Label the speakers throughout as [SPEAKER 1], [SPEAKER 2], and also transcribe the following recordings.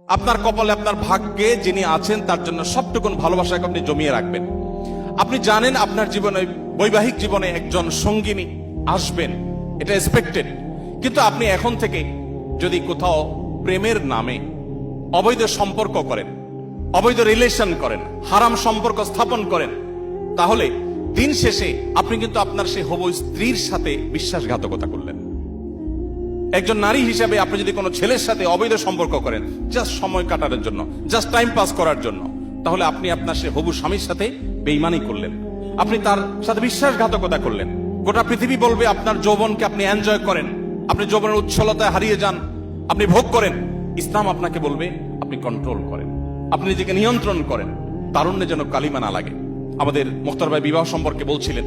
[SPEAKER 1] আপনার কপালে, আপনার ভাগ্যে যিনি আছেন তার জন্য সবটুকুন ভালোবাসাকে আপনি জমিয়ে রাখবেন। আপনি জানেন আপনার জীবনে, বৈবাহিক জীবনে একজন সঙ্গিনী আসবেন, এটা এক্সপেক্টেড। কিন্তু আপনি এখন থেকে যদি কোথাও প্রেমের নামে অবৈধ সম্পর্ক করেন, অবৈধ রিলেশন করেন, হারাম সম্পর্ক স্থাপন করেন, তাহলে দিন শেষে আপনি কিন্তু আপনার সেই হবু স্ত্রীর সাথে বিশ্বাসঘাতকতা করলেন। একজন নারী হিসেবে আপনি যদি কোনো ছেলের সাথে অবৈধ সম্পর্ক করেন জাস্ট সময় কাটানোর জন্য, জাস্ট টাইম পাস করার জন্য, তাহলে আপনি আপনার সে হবু স্বামীর সাথে বেঈমানি করলেন, আপনি তার সাথে বিশ্বাসঘাতকতা করলেন। গোটা পৃথিবী বলবে আপনার যৌবনকে আপনি এনজয় করেন, আপনি যৌবনের উচ্ছলতায় হারিয়ে যান, আপনি ভোগ করেন। ইসলাম আপনাকে বলবে আপনি কন্ট্রোল করেন, আপনি নিজেকে নিয়ন্ত্রণ করেন, তারুণ্যে যেন কালিমা না লাগে। আমাদের মুখতার ভাই বিবাহ সম্পর্কে বলছিলেন,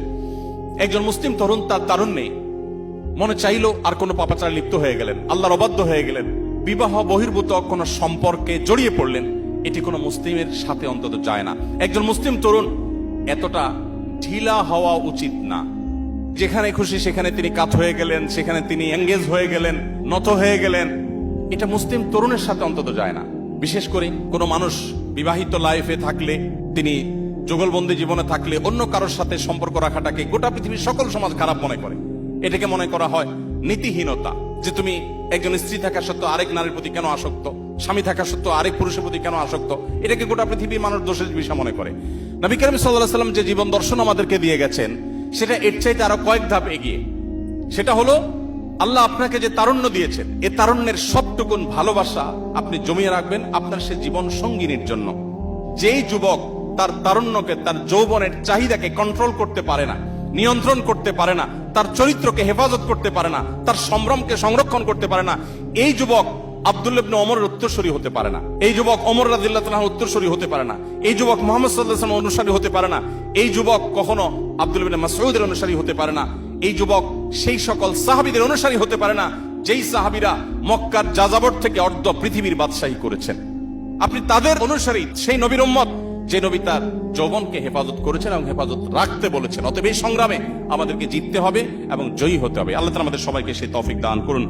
[SPEAKER 1] একজন মুসলিম তরুণ তার তারুণ্যে মনে চাইলো আর কোনো পাপাচারে লিপ্ত হয়ে গেলেন, আল্লাহর অবাধ্য হয়ে গেলেন, বিবাহ বহির্ভূত কোন সম্পর্কে জড়িয়ে পড়লেন। এটি কোনো মুসলিমের সাথে অন্তত যায় না। একজন মুসলিম তরুণ এতটা ঢিলা হওয়া উচিত না। যেখানে খুশি সেখানে তিনি কাত হয়ে গেলেন, সেখানে তিনি এঙ্গেজ হয়ে গেলেন, নত হয়ে গেলেন, এটা মুসলিম তরুণের সাথে অন্তত যায় না। বিশেষ করে কোনো মানুষ বিবাহিত লাইফে থাকলে, তিনি যুগলবন্দি জীবনে থাকলে অন্য কারোর সাথে সম্পর্ক রাখাটাকে গোটা পৃথিবীর সকল সমাজ খারাপ মনে করে। এটাকে মনে করা হয় নীতিহীনতা, যে তুমি একজন স্ত্রী থাকা সত্ত্বেও আরেক নারীর প্রতি কেন আসক্ত, স্বামী থাকা সত্ত্বেও আরেক পুরুষের প্রতি কেন আসক্ত, এটাকে গোটা পৃথিবীর মানুষ দোষের বিষয় মনে করে। নবী করিম সাল্লাল্লাহু আলাইহি ওয়াসাল্লাম যে জীবন দর্শন আমাদেরকে দিয়ে গেছেন সেটা এর চাইতে আরো কয়েক ধাপ এগিয়ে। সেটা হলো আল্লাহ আপনাকে যে তারুণ্য দিয়েছেন, এ তারুণ্যের সবটুকুন ভালোবাসা আপনি জমিয়ে রাখবেন আপনার সে জীবন সঙ্গিনীর জন্য। যেই যুবক তার তারুণ্যকে, তার যৌবনের চাহিদাকে কন্ট্রোল করতে পারে না, নিয়ন্ত্রণ করতে পারে না, তার চরিত্রকে হেফাজত করতে পারে না, তার সম্ভ্রমকে সংরক্ষণ করতে পারে না, এই যুবক আব্দুল্লাহ ইবনে ওমরের উত্তরসূরি হতে পারে না, এই যুবক ওমর রাদিয়াল্লাহু তাআলার উত্তরসূরি হতে পারে না, এই যুবক মুহাম্মদ সাল্লাল্লাহু আলাইহি ওয়াসাল্লামের অনুসারী হতে পারে না, এই যুবক কখনো আব্দুল্লাহ ইবনে মাসউদের অনুসারী হতে পারে না, এই যুবক সেই সকল সাহাবীদের অনুসারী হতে পারে না যেই সাহাবীরা মক্কার যাযাবর থেকে অর্ধ পৃথিবীর বাদশাহী করেছেন। আপনি তাদের অনুসারী, সেই নবীর উম্মত যে নবী তার যৌবনকে হেফাজত করেছেন এবং হেফাজত রাখতে বলেছেন। অতএব এই সংগ্রামে আমাদেরকে জিততে হবে এবং জয়ী হতে হবে। আল্লাহ তাআলা আমাদের সবাইকে সেই তৌফিক দান করুন।